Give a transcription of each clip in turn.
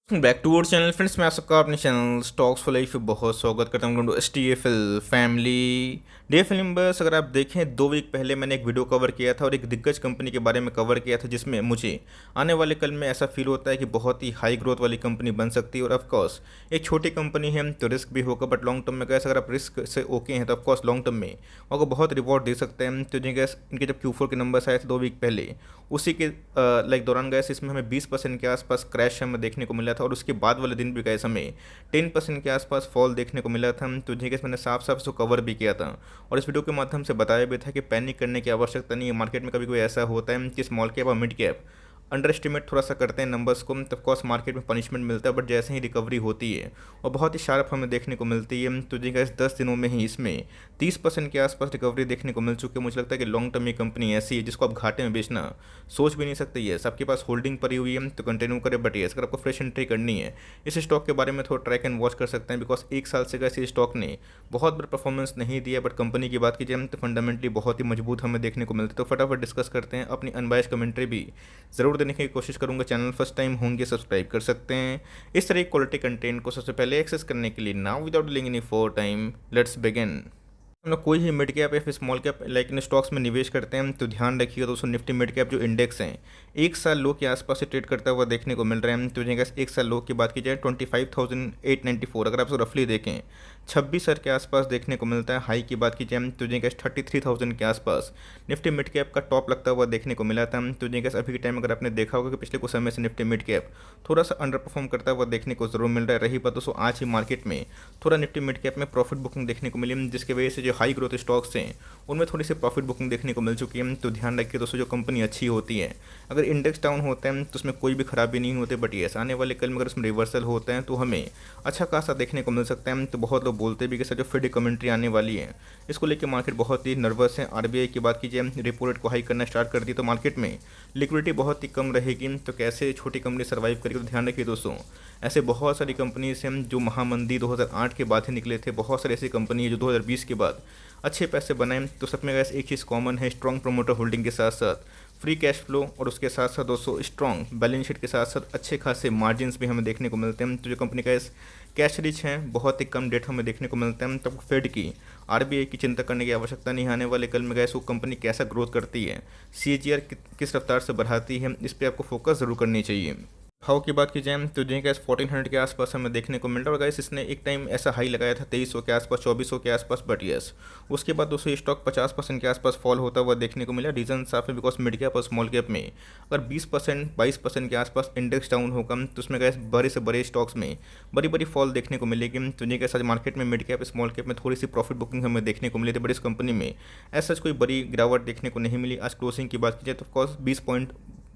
Back to our channel friends. मैं आप सबका अपने चैनल स्टॉक्स फॉर लाइफ पे बहुत स्वागत करता हूँ। S T F L family day film बस अगर आप देखें 2 वीक पहले मैंने एक वीडियो कवर किया था और एक दिग्गज कंपनी के बारे में कवर किया था, जिसमें मुझे आने वाले कल में ऐसा फील होता है कि बहुत ही हाई ग्रोथ वाली कंपनी बन सकती है। और ऑफकोर्स एक छोटी कंपनी है तो रिस्क भी होगा, बट लॉन्ग टर्म में गैस अगर आप रिस्क से ओके हैं तो ऑफकोर्स लॉन्ग टर्म में आपको बहुत रिवॉर्ड दे सकते हैं। तो जी गैस इनके जब Q4 के नंबर्स आए थे 2 वीक पहले, उसी के दौरान गैस इसमें हमें 20% के आसपास क्रैश हमें देखने को मिला था और उसके बाद वाले दिन भी गैस हमें 10% के आसपास फॉल देखने को मिला था। तो जी गैस मैंने साफ साफ इसको कवर भी किया था और इस वीडियो के माध्यम से बताया भी था कि पैनिक करने की आवश्यकता नहीं है। मार्केट में कभी कोई ऐसा होता है कि स्मॉल कैप और मिड कैप अंडर एस्टिमेट थोड़ा सा करते हैं नंबर्स को, तो ऑफकोर्स मार्केट में पनिशमेंट मिलता है, बट जैसे ही रिकवरी होती है और बहुत ही शार्प हमें देखने को मिलती है। तो जी गैस 10 दिनों में ही इसमें 30% के आसपास रिकवरी देखने को मिल चुकी है। मुझे लगता है कि लॉन्ग टर्म ये कंपनी ऐसी है जिसको आप घाटे में बेचना सोच भी नहीं सकते। ये आपके पास होल्डिंग पड़ी हुई है तो कंटिन्यू करें, बट ये अगर आपको फ्रेश एंट्री करनी है इस स्टॉक के बारे में थोड़ा ट्रैक एंड वॉच कर सकते हैं, बिकॉज एक साल से कैसे स्टॉक ने बहुत बड़ा परफॉर्मेंस नहीं दिया। बट कंपनी की बात कीजिए तो फंडामेंटली बहुत ही मजबूत हमें देखने को मिलती है। तो फटाफट डिस्कस करते हैं, अपनी अनबायस्ड कमेंट्री भी ज़रूर देने की कोशिश करूँगा। चैनल फर्स्ट टाइम होंगे सब्सक्राइब कर सकते हैं इस तरह क्वालिटी कंटेंट को सबसे पहले एक्सेस करने के लिए। Now without delaying any for time let's begin. हम लोग कोई ही मिड कैप या फिर small cap like in stocks में निवेश करते हैं तो ध्यान रखिएगा दोस्तों, निफ्टी मिड कैप जो इंडेक्स हैं एक साल लो के आसपास से ट्रेड करता हुआ देखने को मिल रहे हैं। तो एक साल लो की बात की जाए 25,894, अगर आप उसको रफली देखें 26 के आसपास देखने को मिलता है। हाई की बात की जाए तो 33,000 के आसपास निफ्टी मिड कैप का टॉप लगता हुआ देखने को मिला था। तो अभी के टाइम अगर आपने देखा होगा कि पिछले कुछ समय से निफ्टी मिड कैप थोड़ा सा अंडर परफॉर्म करता हुआ देखने को जरूर मिल रहा है। रही बात दोस्तों आज ही मार्केट में थोड़ा निफ्टी मिड कैप में प्रॉफिट बुकिंग देखने को मिली, जिसकी वजह से जो हाई ग्रोथ स्टॉक्स हैं उनमें थोड़ी सी प्रॉफिट बुकिंग देखने को मिल चुकी है। तो ध्यान रखिए दोस्तों, जो कंपनी अच्छी होती है अगर इंडेक्स डाउन होता है तो उसमें कोई भी खराबी नहीं होती, बट ये आने वाले कल में अगर उसमें रिवर्सल होता है तो हमें अच्छा खासा देखने को मिल सकता है। तो बहुत लोग बोलते भी कि सर जो फेड कमेंट्री आने वाली है इसको लेकर मार्केट बहुत ही नर्वस है। आरबीआई की बात कीजिए रेपो रेट को हाई करना स्टार्ट कर दी तो मार्केट में लिक्विडिटी बहुत ही कम रहेगी। तो कैसे छोटी कंपनी सर्वाइव करेगी, तो ध्यान रखिए दोस्तों, ऐसे बहुत सारी कंपनीज हैं जो महामंदी 2008 के बाद ही निकले थे। बहुत सारी ऐसी कंपनी है जो 2020 के बाद अच्छे पैसे बनाए। तो सब में वैसे एक चीज़ कॉमन है, स्ट्रॉन्ग प्रोमोटर होल्डिंग के साथ साथ फ्री कैश फ्लो और उसके साथ साथ दोस्तों स्ट्रॉन्ग बैलेंस शीट के साथ साथ अच्छे खासे मार्जिन्स भी हमें देखने को मिलते हैं। तो जो कंपनी का इस कैश रिच है बहुत ही कम डेट हमें देखने को मिलता है। तब फेड की आरबीआई की चिंता करने की आवश्यकता नहीं। आने वाले कल में गैस वो कंपनी कैसा ग्रोथ करती है, सीएजीआर किस रफ्तार से बढ़ाती है, इस पर आपको फोकस ज़रूर करनी चाहिए। भाव की बात की जाए तो जी गैस 1400 के आसपास हमें देखने को मिल रहा है। और गैस इसने एक टाइम ऐसा हाई लगाया था 2300 के आसपास, 2400 के आसपास, बट यस उसके बाद दोस्तों स्टॉक 50% के आसपास फॉल होता हुआ देखने को मिला। रीजन साफ है, बिकॉज मिड कैप और स्मॉल कैप में अगर 20% 22% के आसपास इंडेक्स डाउन होगा तो उसमें गैस बड़े से बड़े स्टॉक्स में बड़ी बड़ी फॉल देखने को मिलेगी। तो जी गैस आज मार्केट में मिड कैप स्मॉल कैप में थोड़ी सी प्रॉफिट बुकिंग हमें देखने को मिली थी, बट इस कंपनी में ऐसा कोई बड़ी गिरावट देखने को नहीं मिली। आज क्लोजिंग की बात की जाए तो ऑफकोर्स 20 पॉइंट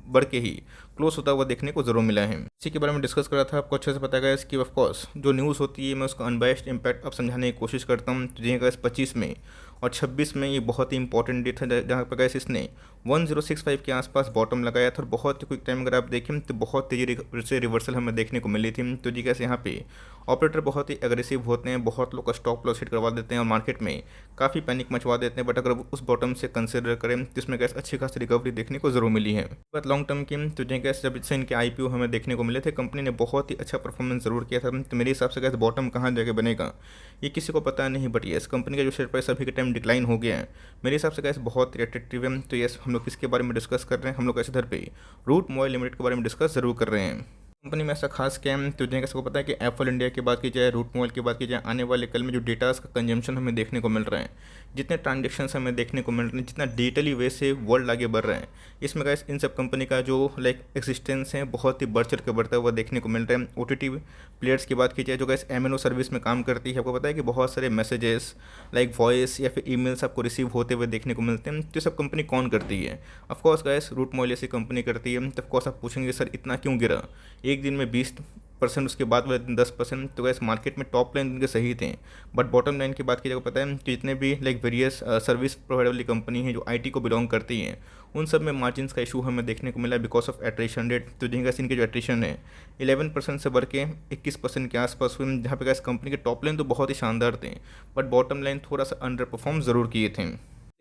बढ़ के ही क्लोज होता हुआ देखने को जरूर मिला है। इसी के बारे में डिस्कस करा था, आपको अच्छे से पता गया इसकी ऑफकोर्स जो न्यूज़ होती है मैं उसका अनबायस्ड इम्पैक्ट अब समझाने की कोशिश करता हूँ। तो जी गैस 25 में और 26 में ये बहुत ही इंपॉर्टेंट डेट है जहाँ पर गैस इसने 1065 के आसपास बॉटम लगाया था और बहुत ही क्विक टाइम अगर आप देखें तो बहुत तेज़ी से रिवर्सल हमें देखने को मिली थी। तो जी गैस यहाँ पे ऑपरेटर बहुत ही एग्रेसिव होते हैं, बहुत लोग का स्टॉप लॉस हिट करवा देते हैं और मार्केट में काफ़ी पैनिक मचवा देते हैं। बट अगर उस बॉटम से कंसिडर करें तो इसमें गैस अच्छी खासी रिकवरी देखने को जरूर मिली है। बट लॉन्ग टर्म की तो जी गैस जब से इनके आईपीओ हमें देखने को मिले थे कंपनी ने बहुत ही अच्छा परफॉर्मेंस जरूर किया था। तो मेरे हिसाब से गैस बॉटम कहाँ जाके बनेगा ये किसी को पता नहीं, बट यस कंपनी का जो शेयर प्राइस अभी के टाइम डिक्लाइन हो गया है मेरे हिसाब से गैस बहुत ही अट्रैक्टिव है। तो यस हम लोग किसके बारे में डिस्कस कर रहे हैं, हम लोग ऐसे इधर पे रूट मोबाइल लिमिटेड के बारे में डिस्कस जरूर कर रहे हैं। कंपनी में ऐसा खास क्या है तो जैसे सबको पता है कि एप्पल इंडिया की बात की जाए, रूट मोबाइल की बात की जाए, आने वाले कल में जो डेटा का कंजम्पशन हमें देखने को मिल रहा है, जितने ट्रांजेक्शन्स हमें देखने को मिल रहे हैं, जितना डिजिटली वे से वर्ल्ड आगे बढ़ रहा है, इसमें गाइस इन सब कंपनी का जो लाइक एक्सिस्टेंस है बहुत ही बढ़ चढ़ के बढ़ता हुआ देखने को मिल रहा है। ओटीटी प्लेयर्स की बात की जाए जो गाइस एमएनओ सर्विस में काम करती है, आपको पता है कि बहुत सारे मैसेजेस लाइक वॉइस या फिर ईमेल्स आपको रिसीव होते हुए देखने को मिलते हैं। तो सब कंपनी कौन करती है, ऑफकोर्स गाइस रूट मोबाइल ऐसी कंपनी करती है। तो ऑफकोर्स आप पूछेंगे सर इतना क्यों गिरा, एक दिन में 20% उसके बाद वाले दिन 10%। तो गैस मार्केट में टॉप लाइन उनके सही थे, बट बॉटम लाइन की बात की जाए पता है कि जितने भी लाइक वेरियस सर्विस प्रोवाइडर वाली कंपनी है जो आईटी को बिलोंग करती हैं उन सब में मार्जिन्स का इशू हमें देखने को मिला बिकॉज ऑफ एट्रिशन रेट। तो जी गैस इनके जो एट्रिशन है 11% से बढ़ के 21% के आसपास हुए, जहाँ पे गैस कंपनी के टॉप लाइन तो बहुत ही शानदार थे बट बॉटम लाइन थोड़ा सा अंडर परफॉर्म ज़रूर किए थे।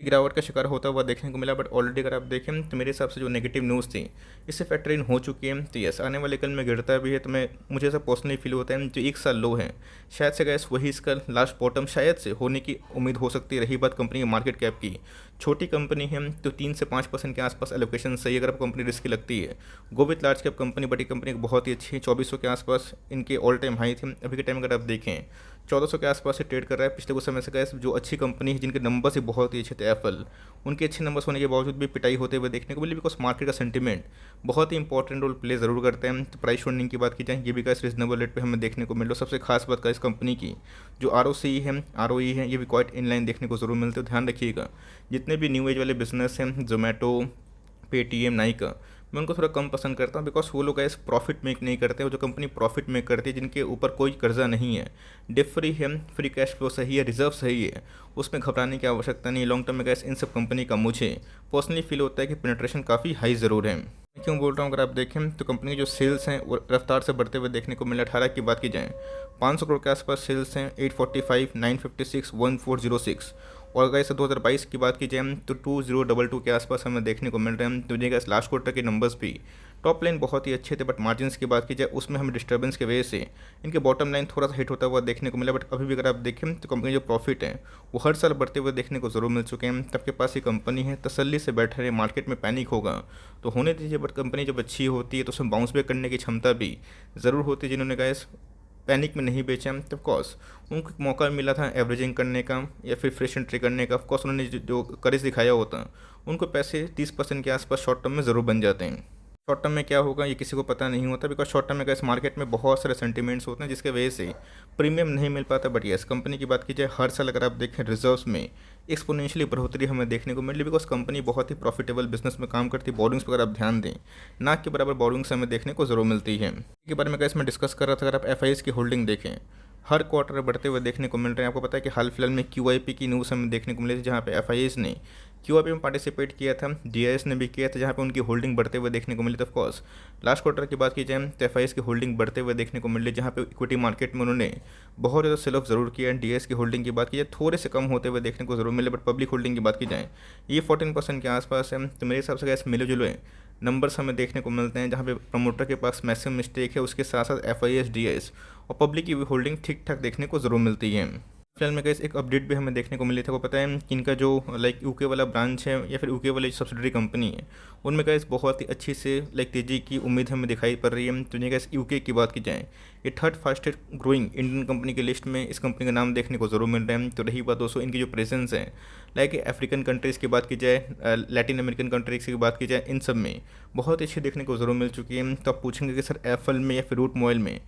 गिरावट का शिकार होता हुआ देखने को मिला, बट ऑलरेडी अगर आप देखें तो मेरे हिसाब से जो नेगेटिव न्यूज़ थी इससे फैक्टर इन हो चुकी है। तो यस, आने वाले कल में गिरता भी है तो मैं मुझे ऐसा पर्सनली फील होता है जो 1 साल लो है शायद से गैस वही इसका लास्ट बॉटम शायद से होने की उम्मीद हो सकती है। रही बात कंपनी के मार्केट कैप की, छोटी कंपनी है तो 3 से 5% के आसपास एलोकेशन सही अगर आपको कंपनी रिस्की लगती है। Go with large cap company, बड़ी कंपनी बहुत ही अच्छी है, 2400 के आसपास इनके ऑल टाइम हाई थे। अभी के टाइम अगर आप देखें 1400 के आसपास से ट्रेड कर रहा है। पिछले कुछ समय से गैस जो अच्छी कंपनी है जिनके नंबर्स ही बहुत ही अच्छे थे, एप्पल, उनके अच्छे नंबर्स होने के बावजूद भी पिटाई होते हुए देखने को मिली, बिकॉज मार्केट का सेंटीमेंट बहुत ही इंपॉर्टेंट रोल प्ले ज़रूर करते हैं। तो प्राइस शूटिंग की बात की जाए, ये भी गैस रीजनेबल रेट पे हमें देखने को मिल रहा है। सबसे खास बात का इस कंपनी की जो ROCE है, ROE है, ये भी क्वाइट इनलाइन देखने को ज़रूर मिलते हैं। ध्यान रखिएगा, जितने भी न्यू एज वाले बिजनेस हैं, जोमेटो, पेटीएम, नाइका, मैं उनको थोड़ा कम पसंद करता हूँ, बिकॉज वो लोग ऐसे प्रॉफिट मेक नहीं करते। वो जो कंपनी प्रॉफिट मेक करती है, जिनके ऊपर कोई कर्जा नहीं है, डिप फ्री है, फ्री कैश फ्लो सही है, रिजर्व सही है, उसमें घबराने की आवश्यकता नहीं है। लॉन्ग टर्म में गैस इन सब कंपनी का मुझे पर्सनली फील होता है कि पेनिट्रेशन काफ़ी हाई ज़रूर है। मैं क्यों बोल रहा हूँ, अगर आप देखें तो कंपनी के जो सेल्स हैं वो रफ्तार से बढ़ते हुए देखने को मिला। 18 की बात की जाए 500 करोड़ के आसपास सेल्स हैं, 845, 956, 1406। और अगर इसे 2022 की बात की जाए तो 2022 के आसपास हमें देखने को मिल रहे हैं। तो देखिए लास्ट क्वार्टर के नंबर्स भी टॉप लाइन बहुत ही अच्छे थे, बट मार्जिन्स की बात की जाए उसमें हमें डिस्टर्बेंस की वजह से इनके बॉटम लाइन थोड़ा सा हिट होता हुआ देखने को मिला। बट अभी भी अगर आप देखें तो कंपनी जो प्रॉफिट है वो हर साल बढ़ते हुए देखने को ज़रूर मिल चुके हैं। तब के पास ये कंपनी है, तसल्ली से बैठे रहे, मार्केट में पैनिक होगा तो होने दीजिए, बट कंपनी जब अच्छी होती है तो उसमें बाउंस बैक करने की क्षमता भी ज़रूर होती है। जिन्होंने गैस पैनिक में नहीं बेचा, ऑफ कोर्स उनको एक मौका मिला था एवरेजिंग करने का या फिर फ्रेश एंट्री करने का। ऑफ कोर्स उन्होंने जो करेज दिखाया होता, उनको पैसे 30% के आसपास शॉर्ट टर्म में ज़रूर बन जाते हैं। शॉर्ट टर्म में क्या होगा ये किसी को पता नहीं होता, बिकॉज शॉर्ट टर्म में इस मार्केट में बहुत सारे सेंटिमेंट्स होते हैं जिसके वजह से प्रीमियम नहीं मिल पाता। बट यस, कंपनी की बात की जाए हर साल अगर आप देखें रिजर्व्स में एक्सपोनेंशियली बढ़ोतरी हमें देखने को मिली, बिकॉज कंपनी बहुत ही प्रॉफिटेबल बिजनेस में काम करती है। बोरिंग्स पर अगर आप ध्यान दें, ना के बराबर बोरिंग्स हमें देखने को ज़रूर मिलती है। के बारे में इसमें डिस्कस कर रहा था, अगर आप FIS की होल्डिंग देखें हर क्वार्टर बढ़ते हुए देखने को मिल रहे हैं। आपको पता है कि हाल फिलहाल में QIP की न्यूज़ हमें देखने को मिली थी, जहाँ पे FIS ने QIP में पार्टिसिपेट किया था, DIS ने भी किया था, जहाँ पे उनकी होल्डिंग बढ़ते हुए देखने को मिली। तो ऑफकोर्स लास्ट क्वार्टर की बात की जाए तो FIS की होल्डिंग बढ़ते हुए देखने को मिली, जहाँ पे इक्विटी मार्केट में उन्होंने बहुत ज़्यादा सेल ऑफ ज़रूर किया। DIS की होल्डिंग की बात की जाए थोड़े से कम होते हुए देखने को ज़रूर मिले, बट पब्लिक होल्डिंग की बात की जाए ये 14% के आसपास है। तो मेरे हिसाब से गैस मिले जुले नंबर्स हमें देखने को मिलते हैं, जहाँ पे प्रमोटर के पास मैक्सिमम मिस्टेक है, उसके साथ साथ FIS, DIS और पब्लिक की भी होल्डिंग ठीक ठाक देखने को ज़रूर मिलती है। फिलहाल में कैसे एक अपडेट भी हमें देखने को मिली था। को पता है कि इनका जो लाइक UK वाला ब्रांच है या फिर UK वाली सब्सिडरी कंपनी है, उनमें कैसे बहुत ही अच्छी से लाइक तेज़ी की उम्मीद हमें दिखाई पड़ रही है। तो कैसे UK की बात की जाए ये 3rd fastest growing Indian company की लिस्ट में इस कंपनी का नाम देखने को ज़रूर मिल रहा है। तो रही बात दोस्तों इनकी जो प्रेजेंस है, लाइक अफ्रीकन कंट्रीज़ की बात की जाए, लैटिन अमेरिकन कंट्रीज़ की बात की जाए, इन सब में बहुत अच्छी देखने को ज़रूर मिल चुकी है। तो आप पूछेंगे कि सर एप्पल में या फिर रूट मोबाइल में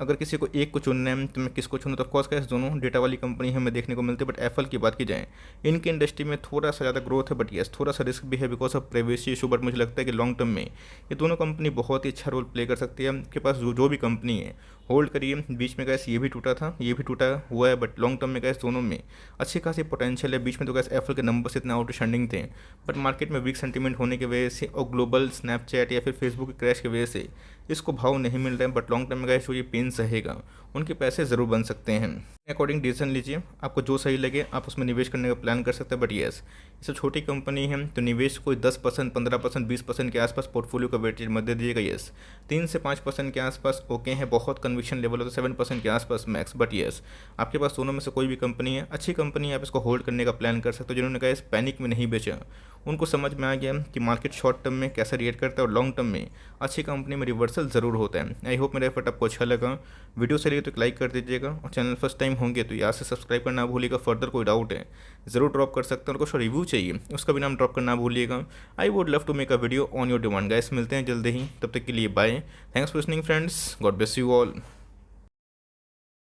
अगर किसी को एक को चुनना है तो मैं किसको चुनूँ, तो ऑफकोर्स कैसे दोनों डेटा वाली कंपनी हमें देखने को मिलती है। बट एप्पल की बात की जाए इनकी इंडस्ट्री में थोड़ा सा ज़्यादा ग्रोथ है, बट यस थोड़ा सा रिस्क भी है because of privacy issue. But मुझे लगता है कि लॉन्ग टर्म में ये दोनों कंपनी बहुत ही अच्छा रोल प्ले कर सकती है। आपके पास जो भी कंपनी है होल्ड करिए। बीच में गैस ये भी टूटा था, ये भी टूटा हुआ है, बट लॉन्ग टर्म में गैस दोनों में अच्छी खासी पोटेंशियल है। बीच में तो गैस एप्पल के नंबर्स इतना आउटस्टैंडिंग थे, बट मार्केट में वीक सेंटीमेंट होने की वजह से और ग्लोबल स्नैपचैट या फिर फेसबुक के क्रैश की वजह से इसको भाव नहीं मिल रहे हैं। बट लॉन्ग टर्म में गैस जो ये पेन सहेगा उनके पैसे ज़रूर बन सकते हैं। अकॉर्डिंग डिसीजन लीजिए, आपको जो सही लगे आप उसमें निवेश करने का प्लान कर सकते हैं। बट येस ये सब छोटी कंपनी है तो निवेश कोई 10%, 15%, 20% के आसपास पोर्टफोलियो का वेटेज मत दे दीजिएगा। येस 3 से 5% के आसपास ओके है, बहुत कन्विक्शन लेवल हो तो 7% के आसपास मैक्स। बट येस आपके पास दोनों में से कोई भी कंपनी है, अच्छी कंपनी है, आप इसको होल्ड करने का प्लान कर सकते हो। जिन्होंने कहा इस पैनिक में नहीं बेचा, उनको समझ में आ गया कि मार्केट शॉर्ट टर्म में कैसे रिएक्ट करता है और लॉन्ग टर्म में अच्छी कंपनी में रिवर्सल ज़रूर होता है। आई होप मेरा एफर्ट आपको अच्छा लगा। वीडियो से लगे तो एक लाइक कर दीजिएगा और चैनल फर्स्ट टाइम होंगे तो यहाँ से सब्सक्राइब करना ना भूलिएगा। फर्दर कोई डाउट है ज़रूर ड्रॉप कर सकते हैं और कुछ रिव्यू चाहिए उसका भी नाम ड्रॉप करना भूलिएगा। I would love to make a video on your demand. Guys मिलते हैं जल्दी ही, तब तक के लिए bye. Thanks for listening friends, God bless you all.